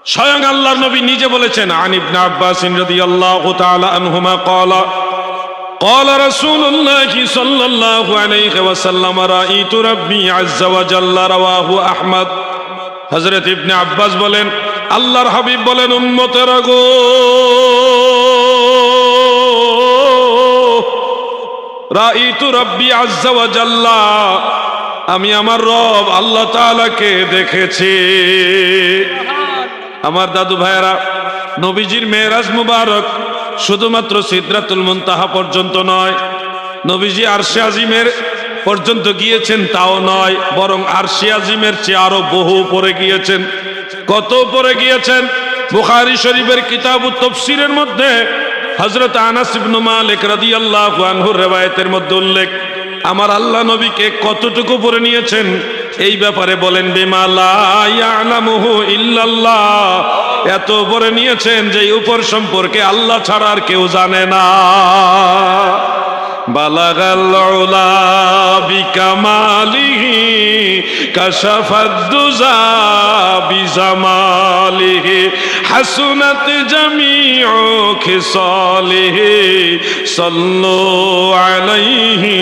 স্বয়ং আল্লাহর নবী নিজে বলেছেন, আন ইবনে আব্বাস রাদিয়াল্লাহু তাআলা আনহুমা ক্বালা قال رسول الله صلى الله عليه وسلم رأيت ربي عز وجل رواه أحمد। হযরত ইবনে আব্বাস বলেন, আল্লাহর হাবিব বলেন, উম্মতেরা গো, রাইতু রাব্বি আযজা ওয়া জাল্লা, আমি আমার রব আল্লাহ তাআলাকে দেখেছি। আমার দাদু ভাইয়েরা, নবীজির মেরাজ মুবারক শুধুমাত্র সিদরাতুল মুনতাহা পর্যন্ত নয়, নবীজি আরশে আজিমের পর্যন্ত গিয়েছেন তাও নয়, বরং আরশে আজিমের চেয়ে আরো বহু উপরে গিয়েছেন। কত উপরে গিয়েছেন? বুখারী শরীফের কিতাবুত তাফসীরের মধ্যে হযরত আনাস ইবনে মালিক রাদিয়াল্লাহু আনহুর riwayতের মধ্যে উল্লেখ, আমার আল্লাহ নবীকে কতটুকু উপরে নিয়েছেন এই ব্যাপারে বলেন, বিমা লা ইয়ালামুহু ইল্লাল্লাহ, এত উপরে নিয়েছেন যে উপর সম্পর্কে আল্লাহ ছাড়া আর কেউ জানে না। বালাগাল উলা বিকামালিহি কাশাফাদ দুজা বিজামালিহি হাসুনাত জামিউ খিসালিহি সাল্লু আলাইহি।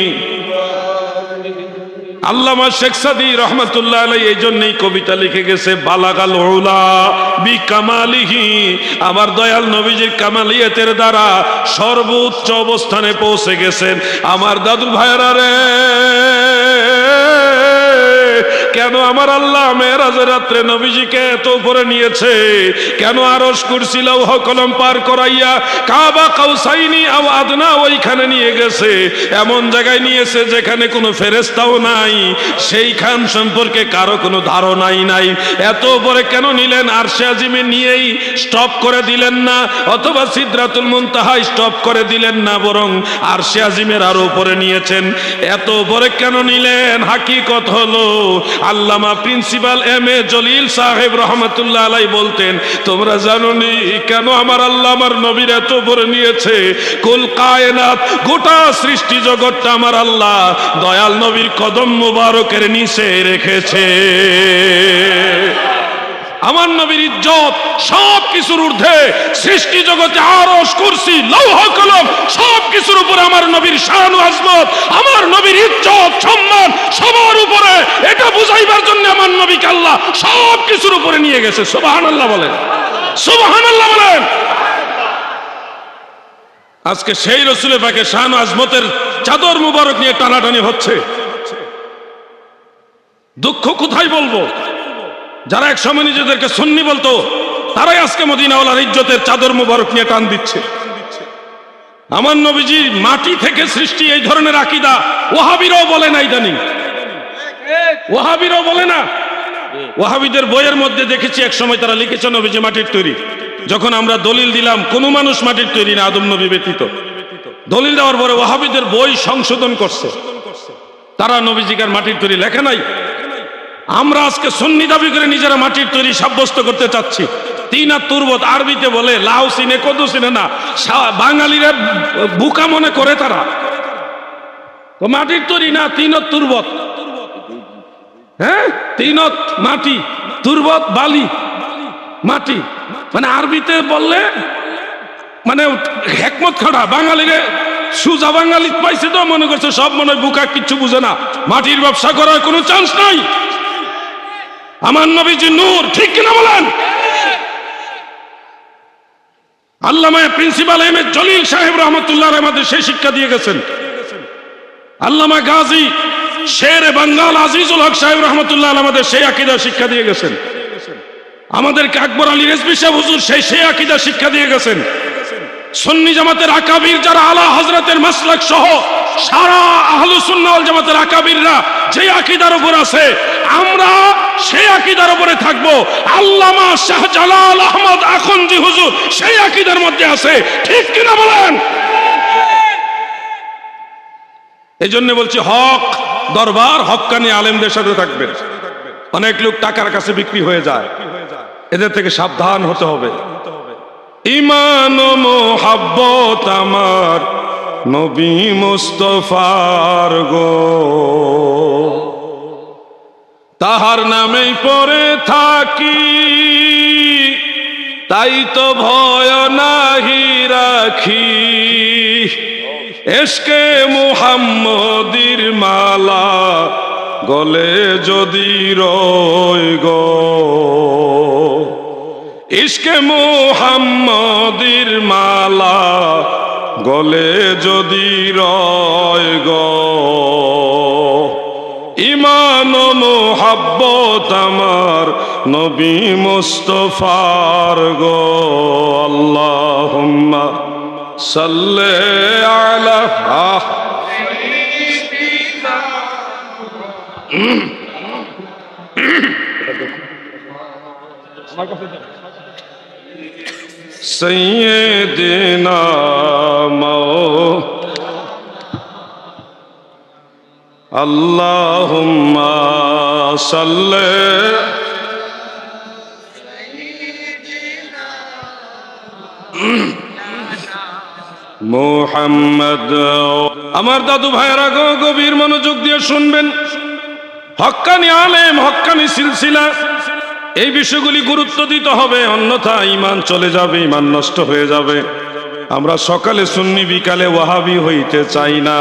আল্লামা শেখ সাদী রহমাতুল্লাহ আলাইহি এই জন্যই কবিতা লিখে গেছে, বালাগাল উলা বিকামালিহি, আমার দয়াল নবীজির কামালিয়াতের দ্বারা সর্বোচ্চ অবস্থানে পৌঁছে গেছেন। আমার দাদু ভাইরা রে, কেন আমার আল্লাহ মেরাজের রাত্রে নবীজিকে এত উপরে নিয়েছে? কেন আরশ কুরসি লৌহ কলম পার করাইয়া কাবা কাউসাইনি আও আদনা ওইখানে নিয়ে গেছে? এমন জায়গায় নিয়েছে যেখানে কোনো ফেরেশতাও নাই, সেইখান সম্পর্কে কারো কোনো ধারণাই নাই। এত উপরে কেন নিলেন? আরশে আজিমে নিয়েই স্টপ করে দিলেন না, অথবা সিদরাতুল মুনতাহায় স্টপ করে দিলেন না, বরং আরশে আজিমের আরো উপরে নিয়েছেন। এত উপরে কেন নিলেন? হাকিকত হলো, আল্লামা প্রিন্সিপাল এম.এ. জলিল সাহেব রহমাতুল্লাহ আলাইহি বলতেন, তোমরা জানোনি কেন আমার আল্লাহ আমার নবীর এত উপরে নিয়েছে? কুল কায়নাত, গোটা সৃষ্টি জগৎটা আমার আল্লাহ দয়াল নবীর কদম মুবারকের নিচে রেখেছে। আমার নবীর ইজ্জত সব কিছুর ঊর্ধ্বে, সৃষ্টি জগতে আরশ কুরসি লৌহ কলম সব কিছুর উপরে আমার নবীর শান ও আজমত, আমার নবীর ইজ্জত সম্মান সবার উপরে। এটা বুঝাইবার জন্য আমার নবীকে আল্লাহ সব কিছুর উপরে নিয়ে গেছে। সুবহানাল্লাহ বলেন, সুবহানাল্লাহ বলেন। আজকে সেই রাসূলের পাকের শান ও আজমতের চাদর মুবারক নিয়ে টানাটানি হচ্ছে। দুঃখ কোথায় বলবো? যারা এক সময় নিজেদেরকে সুন্নি বলতো, তারাই আজকে মদিনাওয়ালার ইজ্জতের চাদর মুবারক নিয়ে টান দিচ্ছে। আমার নবীজি মাটি থেকে সৃষ্টি, এই ধরনের আকীদা ওয়াহাবিরাও বলে না, ইদানিং ওয়াহাবিরাও বলে না। ওয়াহাবিদের বইয়ের মধ্যে দেখেছি এক সময় তারা লিখেছে নবীজি মাটির তৈরি। যখন আমরা দলিল দিলাম কোন মানুষ মাটির তৈরি না আদম নবী ব্যতীত, দলিল দেওয়ার পরে ওয়াহাবিদের বই সংশোধন করছে, তারা নবীজিকার মাটির তৈরি লেখে নাই। আমরা আজকে সুন্নি দাবি করে নিজেরা মাটির তৈরি সাব্যস্ত করতে চাচ্ছি। তিন আর তুরবত আরবিতে বলে, লাউ সিনে কদু সিনে না, বাঙালিরা বুকা মনে করে তারা। তো মাটির তৈরি না, তিনত তুরবত, হ্যাঁ, তিনত মাটি, তুরবত বালি, মাটি। মানে আরবিতে বললে মানে হেকমত খাড়া, বাঙালিরে সুজা বাঙালি পাইছে তো মনে করছে সব মনে হয় বুকা, কিচ্ছু বুঝে না, মাটির ব্যবসা করার কোনো চান্স নাই। আমার নবীজি নূর, ঠিক কিনা বলেন? আল্লামা প্রিন্সিপাল এম.এ. জলিল সাহেব রহমাতুল্লাহ আমাদের সেই শিক্ষা দিয়ে গেছেন। আল্লামা গাজী শেরে বাঙ্গাল আজিজুল হক সাহেব রহমাতুল্লাহ আমাদের সেই আকীদা শিক্ষা দিয়ে গেছেন। আমাদেরকে আকবর আলী রেজভী সাহেব হুজুর সেই আকীদা শিক্ষা দিয়ে গেছেন। সুন্নি জামাতের আকাবির যারা আলা হযরতের মাসলাক সহ সারা আহলুস সুন্নাহ ওয়াল জামাতের আকাবিররা যে আকীদার উপর আছে, আমরা সেই আকীদার উপরে থাকবো। আল্লামা শাহজালাল আহমদ আখন্দি হুজুর সেই আকীদার মধ্যে আছে, ঠিক কিনা বলেন? এই জন্য বলছি, হক দরবার হক্কানি আলেমদের সাথে থাকবেন। অনেক লোক টাকার কাছে বিক্রি হয়ে যায়, এদের থেকে সাবধান হতে হবে। ঈমান ও মুহাব্বত আমার নবী মুস্তাফার গো, তাহার নামেই পড়ে থাকি তাই তো ভয় নাহি রাখি এশকে মুহাম্মদির মালা গলে যদি রয় গো, ইশকে মুহাম্মদির মালা গলে যদি রয় গো, ইমান ও মুহাব্বত আমার নবী মুস্তাফার গো। আল্লাহুম্মা সাল্লি আলা সাইয়্যিদিনা আল্লাহুম্মা সাল্লি মুহাম্মদ। আমার দাদু ভাইয়েরা গভীর মনোযোগ দিয়ে শুনবেন, হক্কানি আলেম, হক্কানি সিলসিলা, এই বিষয়গুলি গুরুত্ব দিতে হবে, অন্যথা ঈমান চলে যাবে, ঈমান নষ্ট হয়ে যাবে। আমরা সকালে সুন্নি বিকালে ওয়াহাবি হইতে চাই না,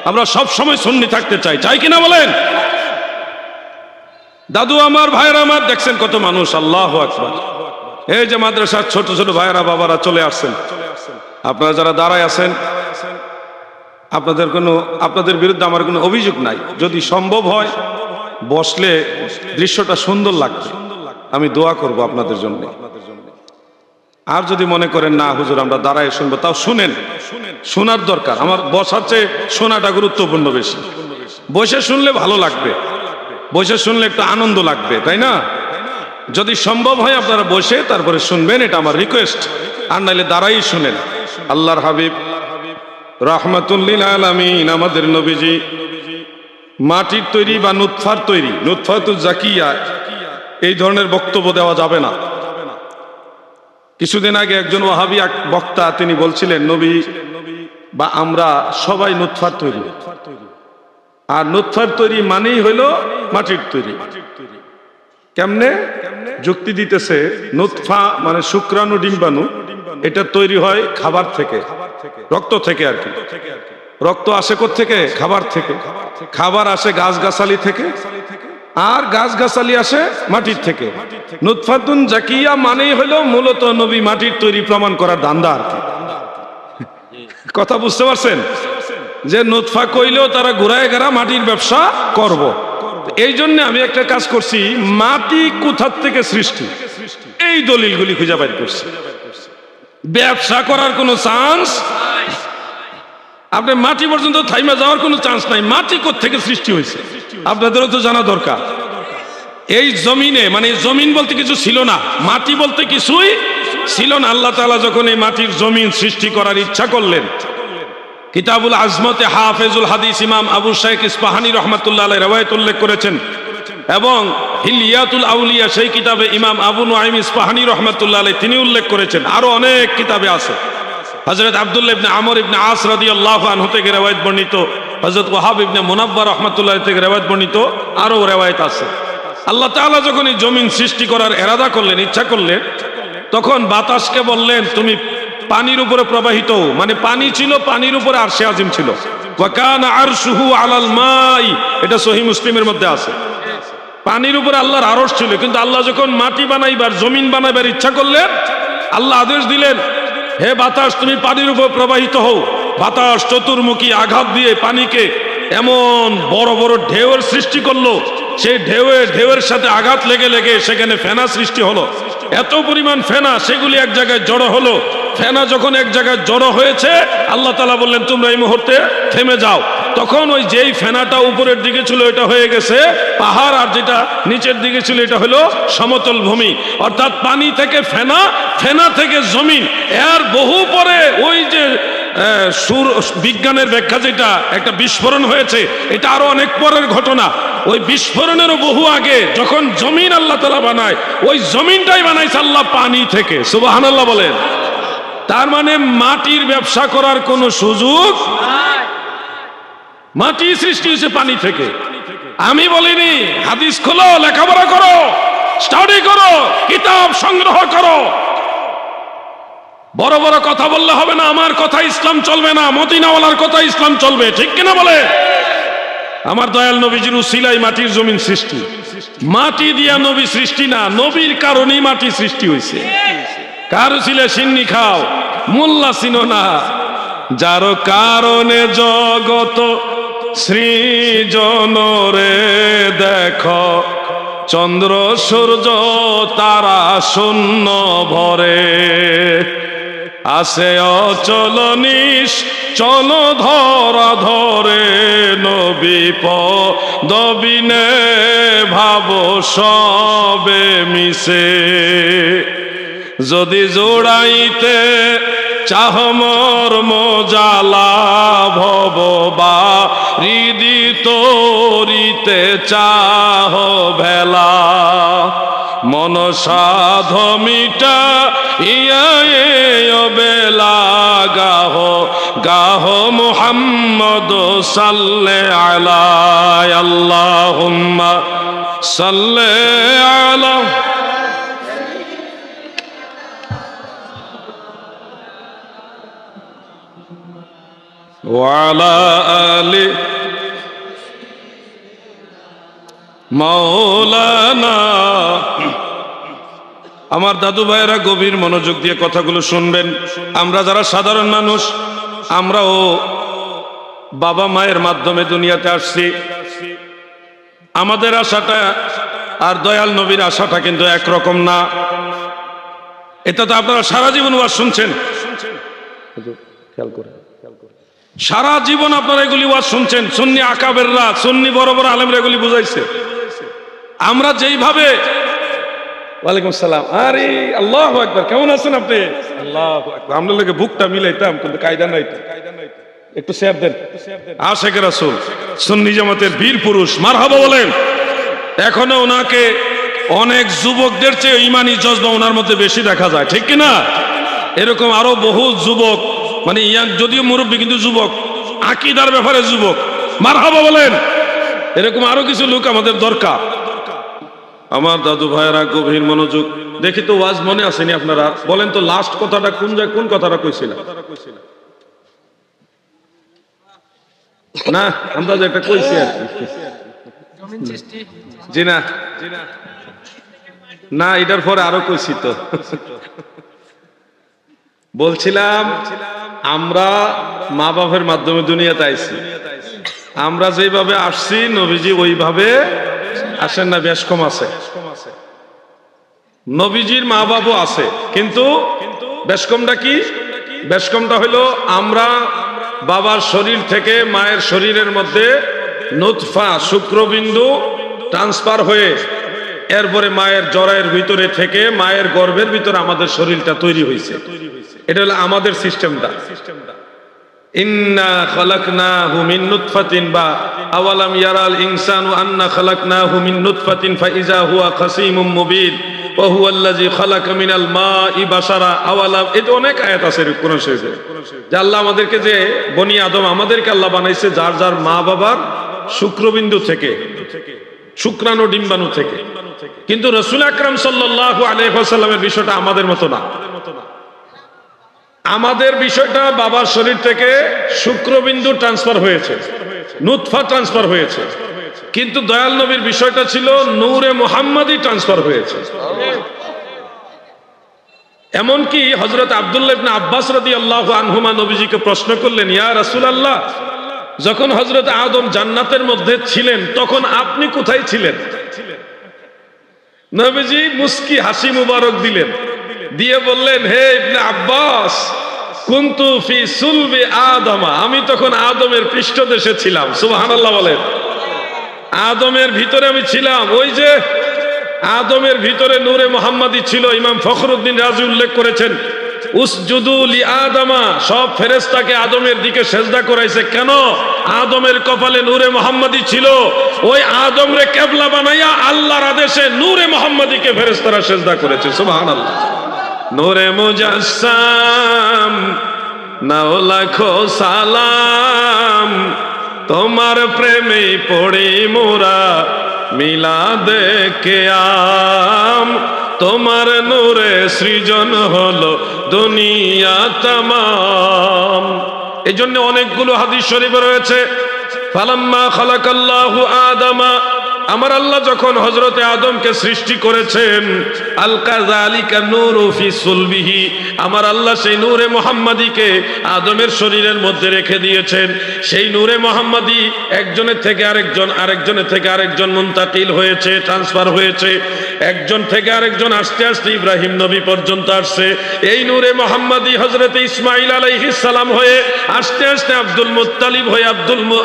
আমরা সব সময় সুন্নি থাকতে চাই, চাই কিনা বলেন? দাদু আমার, ভাইয়েরা আমার, দেখছেন কত মানুষ, আল্লাহু আকবার। এই যে মাদ্রাসার ছোট ছোট ভাইয়েরা বাবারা চলে আসছেন, আপনারা যারা দাঁড়ায় আছেন, আপনাদের বিরুদ্ধে আমার কোনো অভিযোগ নাই। যদি সম্ভব হয় বসলে দৃশ্যটা সুন্দর লাগবে, আমি দোয়া করব আপনাদের জন্য। আর যদি মনে করেন না হুজুর আমরা দাঁড়ায় শুনবো, তাও শুনেন, শোনার দরকার। আমার বসার চেয়ে শোনাটা গুরুত্বপূর্ণ বেশি। বসে শুনলে ভালো লাগবে, বসে শুনলে একটু আনন্দ লাগবে, তাই না? যদি সম্ভব হয় আপনারা বসে তারপরে শুনবেন, এটা আমার রিকোয়েস্ট। আর নাইলে দাঁড়াই শুনেন। আল্লাহর হাবিব রাহমাতুল লিল আলামিন আমাদের নবীজি মাটির তৈরি বা নুতফার তৈরি, নুতফাতুজ জাকিয়া, এই ধরনের বক্তব্য দেওয়া যাবে না। কিছুদিন আগে একজন ওয়াহাবি বক্তা তিনি বলছিলেন নবী বা আমরা সবাই নুতফার তৈরি, আর নুতফার তৈরি মানেই হইল মাটির তৈরি। কেমনে যুক্তি দিতেছে, নুতফা মানে শুক্রাণু ডিম্বাণু, এটা তৈরি হয় খাবার থেকে, রক্ত থেকে আর কি। রক্ত আসে কোত্থেকে? খাবার থেকে। খাবার আসে গাছগাছালি থেকে, আর গাছগাছালি আসে মাটির থেকে। নুতফাতুন জাকিয়া মানেই হলো মূলত নবী মাটির তৈরি প্রমাণ করার ধান্দা আর কি। কথা বুঝতে পারছেন? যে নুতফা কইলেও তারা ঘুরায় গেরা মাটির ব্যবসা করব। এই জন্য আমি একটা কাজ করছি, মাটি কোথার থেকে সৃষ্টি, এই দলিলগুলি খুঁজে বের করছি। ব্যবসা করার কোনো চান্স, আপনি মাটি পর্যন্ত থাইমা যাওয়ার কোনো চান্স নাই। মাটি কোত্থেকে সৃষ্টি হয়েছে আপনাদেরও তো জানা দরকার। এই জমিনে, মানে জমিন বলতে কিছু ছিল না, মাটি বলতে কিছুই ছিল না। আল্লাহ তাআলা যখন এই মাটির জমিন সৃষ্টি করার ইচ্ছা করলেন, কিতাবুল আজমতে হাফেজুল হাদিস ইমাম আবু শাইখ ইস্পাহানী রহমাতুল্লাহ আলাইহি রওয়ায়াত উল্লেখ করেছেন, এবং হিলিয়াতুল আউলিয়া সেই কিতাবে ইমাম আবু নুআইম ইস্পাহানী রহমাতুল্লাহ আলাইহি তিনি উল্লেখ করেছেন। আরো অনেক কিতাবে আছে। হযরত আব্দুল্লাহ ইবনে আমর ইবনে আস রাদিয়াল্লাহু আনহু থেকে রওয়ায়াত বর্ণিত, হযরত ওয়াহাব ইবনে মুনাব্বার রাহমাতুল্লাহ থেকে রওয়ায়াত বর্ণিত, আরো রওয়ায়াত আছে। আল্লাহ তাআলা যখন এই জমিন সৃষ্টি করার ইরাদা করলেন, ইচ্ছা করলেন, তখন বাতাসকে বললেন তুমি পানির উপরে প্রবাহিত হও। মানে পানি ছিল, পানির উপরে আরশে আজিম ছিল। ওয়া কানা আরশুহু আলাল মাই, এটা সহিহ মুসলিমের মধ্যে আছে। পানির উপরে আল্লাহর আরশ ছিল, কিন্তু আল্লাহ যখন মাটি বানাইবার, জমিন বানাইবার ইচ্ছা করলেন, আল্লাহ আদেশ দিলেন হে বাতাস তুমি পানির উপর প্রবাহিত হও। বাতাস চতুর্মুখী আঘাত দিয়ে পানিকে এমন বড় বড় ঢেউয়ের সৃষ্টি করলো, সেই ঢেউয়ের সাথে আঘাত লেগে লেগে সেখানে ফেনা সৃষ্টি হলো। এত পরিমাণ ফেনা, সেগুলি এক জায়গায় জড়ো হলো। ফেনা যখন এক জায়গায় জড়ো হয়েছে, আল্লাহ তাআলা বললেন তোমরা এই মুহূর্তে থেমে যাও। তখন ওই যেই ফেনাটা উপরের দিকে ছিল এটা হয়ে গেছে পাহাড়, আর যেটা নিচের দিকে ছিল এটা হলো সমতল ভূমি। অর্থাৎ পানি থেকে ফেনা, ফেনা থেকে জমিন। এর বহু পরে ওই যে বিজ্ঞানের ব্যাখ্যা, যেটা একটা বিস্ফোরণ হয়েছে, এটা আরো অনেক পরের ঘটনা। ওই বিস্ফোরণেরও বহু আগে যখন জমিন আল্লাহ তাআলা বানায়, ওই জমিনটাই বানাইছে আল্লাহ পানি থেকে। সুবহানাল্লাহ বলেন। তার মানে মাটির ব্যবসা করার কোনো সুযোগ নাই, মাটি সৃষ্টি হয়েছে পানি থেকে। আমি বলিনি, হাদিস খোলো, লেখাপড়া করো, স্টাডি করো, কিতাব সংগ্রহ করো। বড় বড় কথা বললে হবে না, আমার কথা ইসলাম চলবে না, মদিনাওয়ালার কথা ইসলাম চলবে, ঠিক কিনা বলে? আমার দয়াল নবীজির উসিলাই মাটির জমিন সৃষ্টি, মাটি দিয়া নবী সৃষ্টি না, নবীর কারণেই মাটি সৃষ্টি হয়েছে। কার উসিলে সিন্নি খাও, মোল্লা চিনো না, যার কারণে জগত সৃজন রে দেখো, চন্দ্র সূর্য তারা শূন্য ভরে, আসে অচল নিশ চল ধরা ধরে, নবী পদবিনে ভাব সবে মিশে, যদি জোড়াইতে চাহ মোর মজালা ভব বা হৃদি তরিতে চাহ ভেলা, মন সাধ মিটা ইয়া বেলা গাহ গাহ মুহাম্মদ সাল্লে আলা, আল্লাহুম্মা সাল্লে আলা। ওয়ালা আলি মাওলানা। আমার দাদু ভাইয়েরা গভীর মনোযোগ দিয়ে কথাগুলো শুনবেন। আমরা যারা সাধারণ মানুষ, আমরাও বাবা মায়ের মাধ্যমে দুনিয়াতে আসছি। আমাদের আশাটা আর দয়াল নবীর আশাটা কিন্তু একরকম না। এটা তো আপনারা সারা জীবন ওয়াজ শুনছেন, খেয়াল করে সারা জীবন আপনারা এগুলি ওয়াজ শুনছেন। সুন্নি আকাবেররা, সুন্নি বড় বড় আলেমরা এগুলি বুঝাইছে। আমরা যেইভাবে, ওয়ালাইকুম সালাম, আরে আল্লাহু আকবার, কেমন আছেন আপনি? আল্লাহু আকবার। আমরা লোকে বুকটা মিলাইতাম, কিন্তু কায়দা নাই তো। একটু শেয়ার দেন। আশিক রাসূল, সুন্নি জামাতের বীর পুরুষ, মারহাবা বলেন। এখনো ওনাকে অনেক যুবকদের চেয়ে ঈমানি জজবা ওনার মধ্যে বেশি দেখা যায়, ঠিক কি না? এরকম আরো বহু যুবক, মানে ইয়াং, যদিও মুরব্বী কিন্তু যুবক, আকীদার ব্যাপারে যুবক, মারহাবা বলেন। এরকম আরো কিছু লোক আমাদের দরকার। আমার দাদু ভাইয়েরা গভীর মনোযোগ। দেখি তো ওয়াজ মনে আসেনি আপনারা? বলেন তো লাস্ট কথাটা কোন জায়গায়, কোন কথাটা কইছিলাম? না, আমরা যে একটা কইছি আর কি। জি না, না, এটার পরে আরো কইছি তো। বলছিলাম আমরা মা বাবার মাধ্যমে দুনিয়াতে আইছি। আমরা যেভাবে আসছি নবীজি ওইভাবে আসেন না, বেশ কম আছে। নবীজির মা বাবা আছে, কিন্তু বেশ কমটা কি? বেশ কমটা হলো আমরা বাবার শরীর থেকে মায়ের শরীরের মধ্যে নুতফা শুক্রবিন্দু ট্রান্সফার হয়ে এরপরে মায়ের জরায়ের ভিতরে থেকে মায়ের গর্ভের ভিতরে আমাদের শরীরটা তৈরি হয়েছে। এটা হলো আমাদের সিস্টেমটা। ইন্না খালাকনাহু মিন নুতফাতিন, বা আওয়ালাম ইয়ারাল ইনসানু আন্না খালাকনাহু মিন নুতফাতিন ফাইজা হুয়া খাসীমুম মুবিন ওয়া হুয়াল্লাযী খালাকা মিনাল মাই বাশারা আওয়ালাম। এটা অনেক আয়াত আছে কোরআন শরীফে, যে আল্লাহ আমাদেরকে, যে বনি আদম আমাদেরকে আল্লাহ বানাইছে যার যার মা বাবার শুক্রবিন্দু থেকে, শুক্রাণু ডিম্বাণু থেকে। কিন্তু রাসূল আকরাম সাল্লাল্লাহু আলাইহি ওয়াসাল্লামের বিষয়টা আমাদের মতো না। আমাদের বিষয়টা বাবার শরীর থেকে শুক্রবিন্দু ট্রান্সফার হয়েছে, নুতফা ট্রান্সফার হয়েছে, কিন্তু দয়াল নবীর বিষয়টা ছিল নূরে মুহাম্মাদি ট্রান্সফার হয়েছে। এমনকি হযরত আব্দুল্লাহ ইবনে আব্বাস রাদিয়াল্লাহু আনহুমা নবীজিকে প্রশ্ন করলেন, ইয়া রাসূলুল্লাহ, যখন হযরত আদম জান্নাতের মধ্যে ছিলেন তখন আপনি কোথায় ছিলেন? নবীজি মুস্কি হাসি মুবারক দিলেন, দিয়ে বললেন, হে ইবনে আব্বাস, কুনতু ফি সুলবি আদম, আমি তখন আদমের পৃষ্ঠদেশে ছিলাম। সুবহানাল্লাহ বলেন। আদমের ভিতরে আমি ছিলাম। ওই যে আদমের ভিতরে নূরে মুহাম্মাদি ছিল। ইমাম ফখরুদ্দিন রাজি উল্লেখ করেছেন, উসজুদু লি আদমা, সব ফেরেশতাকে আদমের দিকে সেজদা করাইছে। কেন? আদমের কপালে নূরে মুহাম্মাদি ছিল। ওই আদমরে কিবলা বানাইয়া আল্লাহর আদেশে নূরে মুহাম্মাদিকে ফেরেশতারা সেজদা করেছে। সুবহানাল্লাহ। নূরে মুজাসসাম নাও লাখো সালাম, তোমার প্রেমে পড়ি মোরা মিলাদে কিয়াম, তোমার নূরে সৃজন হলো দুনিয়া তামাম। এই জন্য অনেকগুলো হাদিস শরীফে রয়েছে, ফালাম্মা খালাকাল্লাহু আদামা, আমার আল্লাহ যখন হযরতে আদমকে সৃষ্টি করেছেন, আলকা যালিকা নূরু ফি সুলবিহি, আমার আল্লাহ সেই নূরে মুহাম্মাদীকে আদমের শরীরের মধ্যে রেখে দিয়েছেন। সেই নূরে মুহাম্মাদী একজনের থেকে আরেকজন, আরেকজনের থেকে আরেকজন মুনতাকিল হয়েছে, ট্রান্সফার হয়েছে। একজন থেকে আরেকজন আস্তে আস্তে ইব্রাহিম নবী পর্যন্ত আসছে। এই নূরে মুহাম্মাদী হযরতে ইসমাঈল আলাইহিস সালাম হয়ে আস্তে আস্তে আব্দুল মুত্তালিব হয়ে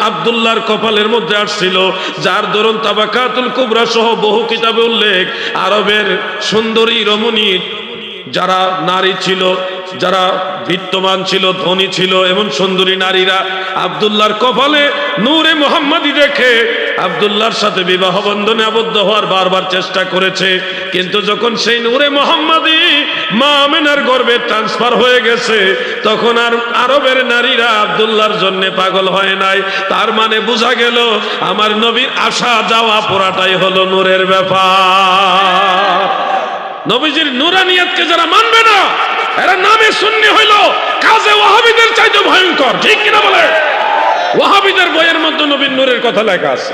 আব্দুল্লাহর কপালের মধ্যে আসছিল, যার দরুন তাবাকাতুল কুবরা সহ বহু কিতাবে উল্লেখ, আরবের সুন্দরী রমণী যারা নারী ছিল, যারা বিত্তমান ছিল, ধনী ছিল, এমন সুন্দরী নারীরা আব্দুল্লাহর কপালে নূরে মুহাম্মাদী দেখে আব্দুল্লাহর সাথে বিবাহ বন্ধনে আবদ্ধ হওয়ার বারবার চেষ্টা করেছে। কিন্তু যখন সেই নূরে মুহাম্মাদী মা আমেনার গর্ভে ট্রান্সফার হয়ে গেছে, তখন আর আরবের নারীরা আব্দুল্লাহর জন্য পাগল হয় নাই। তার মানে বোঝা গেল আমার নবীর আসা যাওয়া পুরাটাই হলো নূরের ব্যাপার। নবীজির নূরানিয়াতকে যারা মানবে না, এরা নামে সুন্নি হইল, কাজে ওয়াহাবিদের চাইতে ভয়ঙ্কর। ঠিক কিনা বলে? ওয়াহাবিদের বইয়ের মধ্যে নবীর নূরের কথা লেখা আছে।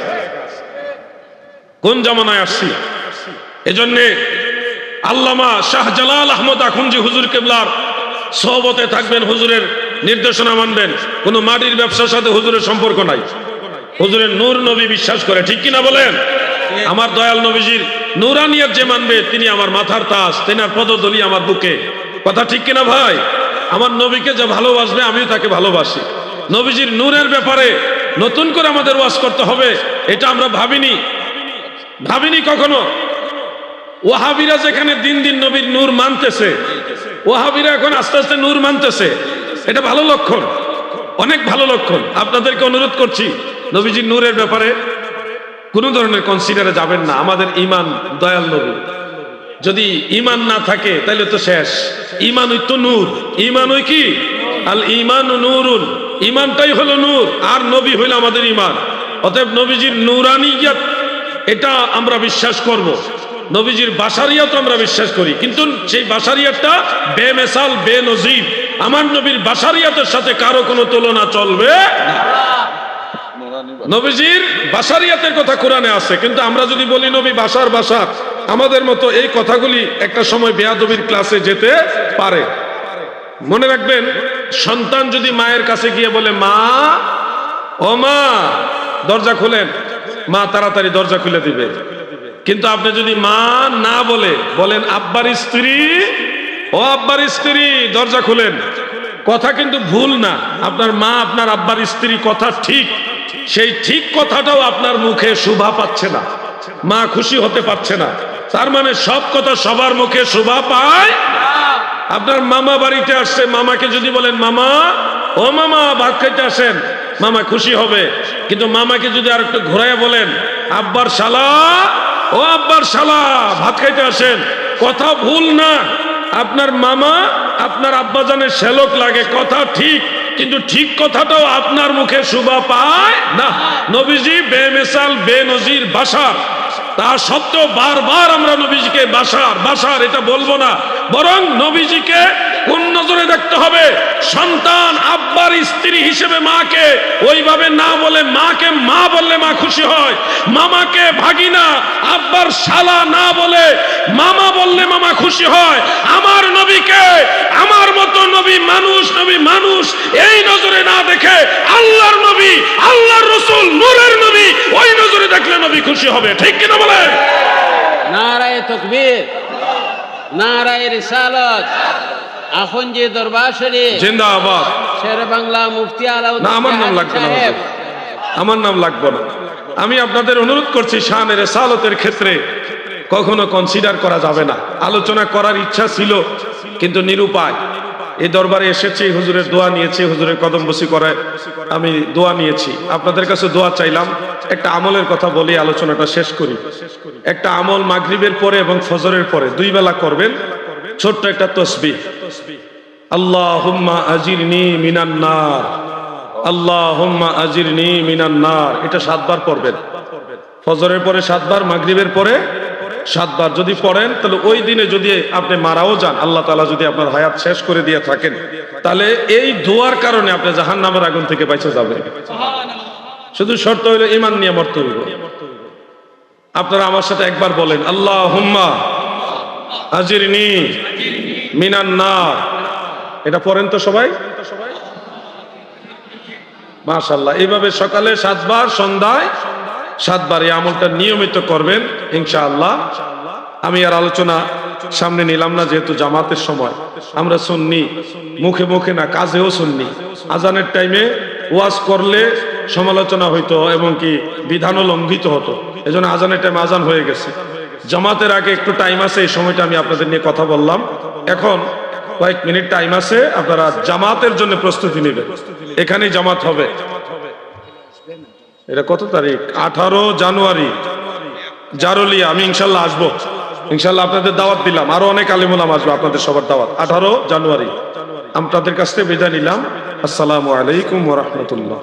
কোন জামানায় আসছি? এজন্য আল্লামা শাহজালাল আহমদ আখুনজি হুজুর কেবলার সোহবতে থাকবেন, হুজুরের নির্দেশনা মানবেন। কোনো মাটির ব্যবসার সাথে হুজুরের সম্পর্ক নাই। হুজুরের নূর নবী বিশ্বাস করে। ঠিক কিনা বলেন? আমার দয়াল নবীজির নূরানিয়াত যে মানবে, তিনি আমার মাথার তাজ, তেনার পদধূলি আমার বুকে। কথা ঠিক কিনা ভাই? আমার নবীকে যে ভালোবাসবে, আমিও তাকে ভালোবাসি। নবীজির নূরের ব্যাপারে নতুন করে আমাদের ওয়াজ করতে হবে, এটা আমরা ভাবিনি কখনো। ওয়াহাবিরা যেখানে দিন দিন নবীর নূর মানতেছে, ওয়াহাবিরা এখন আস্তে আস্তে নূর মানতেছে, এটা ভালো লক্ষণ, অনেক ভালো লক্ষণ। আপনাদেরকে অনুরোধ করছি, নবীজির নূরের ব্যাপারে কোন ধরনের কনসিডারে যাবেন না। আমাদের ঈমান দয়াল নবী, যদি ঈমান না থাকে তাহলে তো শেষ। ঈমান ওই তো নূর, ঈমান ওই কি? আল ঈমানু নূরুন, ঈমানটাই হলো নূর, আর নবী হইল আমাদের ঈমান। অতএব নবীজির নূরানিয়াত এটা আমরা বিশ্বাস করব, নবীজির বাশারিয়াত আমরা বিশ্বাস করি, কিন্তু সেই বাশারিয়াতটা বেমেসাল বেনজির। আমার নবীর বাশারিয়াতের সাথে কারো কোনো তুলনা চলবে না। নবীজির বাশারিয়াতের কথা কোরআনে আছে, কিন্তু আমরা যদি বলি নবী বাশার, আমাদের মতো এই কথাগুলি একটা সময় বেয়াদবির ক্লাসে যেতে পারে। মনে রাখবেন, সন্তান যদি মায়ের কাছে গিয়ে বলে, মা, ও মা, দরজা খুলেন, মা তাড়াতাড়ি দরজা খুলে দিবে। কিন্তু আপনি যদি মা না বলেন আব্বার স্ত্রী, ও আব্বার স্ত্রী দরজা খুলেন, কথা কিন্তু ভুল না। আপনার মা আপনার আব্বার স্ত্রী, কথা ঠিক, সেই ঠিক কথাটাও আপনার মুখে শোভা পাচ্ছে না, মা খুশি হতে পারছে না। তার মানে সব কথা সবার মুখে শোভা পায়। আপনার মামা বাড়িতে আসছে, মামাকে যদি বলেন, মামা, ও মামা ভাত খাইতে আসেন, মামা খুশি হবে। কিন্তু মামাকে যদি আর একটু ঘোরাইয়া বলেন, আব্বার শালা, ও আব্বার শালা ভাত খাইতে আসেন, কথা ভুল না। আপনার মামা আপনার আব্বাজানের শ্যালক লাগে, কথা ঠিক, কিন্তু ঠিক কথাটাও আপনার মুখে শোভা পায় না। নবীজি বেমিসাল বেনজির বাশার, তা সত্ত্বেও বারবার আমরা নবীজিকে বাশার এটা বলবো না, বরং নবীজিকে কোন নজরে দেখতে হবে? সন্তান আব্বার স্ত্রী হিসেবে মাকে ওইভাবে না বলে, মাকে মা বললে মা খুশি হয়। মামাকে ভাগিনা, আব্বার শালা না বলে মামা বললে মামা খুশি হয়। আমার নবীকে আমার মতো নবী মানুষ এই নজরে না দেখে, আল্লাহর নবী, আল্লাহর রাসূল, নূরের নবী, ওই নজরে দেখলে নবী খুশি হবে। ঠিক কিনা বলেন? নারায়ে তাকবীর, নারায়ে রিসালাত, আখুনজি দরবার শরীফ জিন্দাবাদ। শেরে বাংলা মুফতি আলাউদ্দিন। না, আমার নাম লাগবে না, আমার নাম লাগবে না। আমি আপনাদের অনুরোধ করছি, শানে রিসালাতের ক্ষেত্রে কখনো কনসিডার করা যাবে না। আলোচনা করার ইচ্ছা ছিল, কিন্তু নিরুপায়। এই দরবারে এসেছি, হুজুরের দোয়া নিয়েছি, হুজুরের কদম বসি করায় আমি দোয়া নিয়েছি। আপনাদের কাছে দোয়া চাইলাম। একটা আমলের কথা বলি, আলোচনাটা শেষ করি। একটা আমল মাগরিবের পরে এবং ফজরের পরে 2 বেলা করবেন। ছোট্ট একটা তাসবিহ, আল্লাহুম্মা আজিরনি মিনান নার, আল্লাহুম্মা আজিরনি মিনান নার, এটা 7 বার পড়বেন। ফজরের পরে 7 বার, মাগরিবের পরে 7 বার যদি পড়েন, তাহলে ওই দিনে যদি আপনি মারাও যান, আল্লাহ তাআলা যদি আপনার হায়াত শেষ করে দিয়ে থাকেন, তাহলে এই দোয়ার কারণে আপনি জাহান্নামের আগুন থেকে বেঁচে যাবেন। শুধু শর্ত হইল ঈমান নিয়ে মরতে হইব। আপনারা আমার সাথে একবার বলেন, আল্লাহুম্মা আজিরনি মিনান নার। এটা পড়েন তো সবাই? মাশাআল্লাহ। এইভাবে সকালে 7 বার, সন্ধ্যায় 7 বার এই আমলটা নিয়মিত করবেন ইনশাআল্লাহ। আমি আর আলোচনা সামনে নিলাম না, যেহেতু জামাতের সময়। আমরা সুন্নি, মুখে মুখে না, কাজেও সুন্নি। আজানের টাইমে ওয়াজ করলে সমালোচনা হইতো এবং কি বিধানও লঙ্ঘিত হতো, এজন্য আজানের টাইম আজান হয়ে গেছে। জামাতের আগে একটু টাইম আছে, এই সময়টা আমি আপনাদের নিয়ে কথা বললাম। এখন কয়েক মিনিট টাইম আছে, আপনারা জামাতের জন্য প্রস্তুতি নেবেন। এখানেই জামাত হবে। এটা কত তারিখ? 18 জানুয়ারি, জারুলিয়া। আমি ইনশাল্লাহ আসবো, ইনশাল্লাহ আপনাদের দাওয়াত দিলাম। আরো অনেক আলেম ওলামা আসবে, আপনাদের সবার দাওয়াত 18 জানুয়ারি। আপনাদের কাছ থেকে বিদায় নিলাম। আসসালামু আলাইকুম ওয়া রাহমাতুল্লাহ।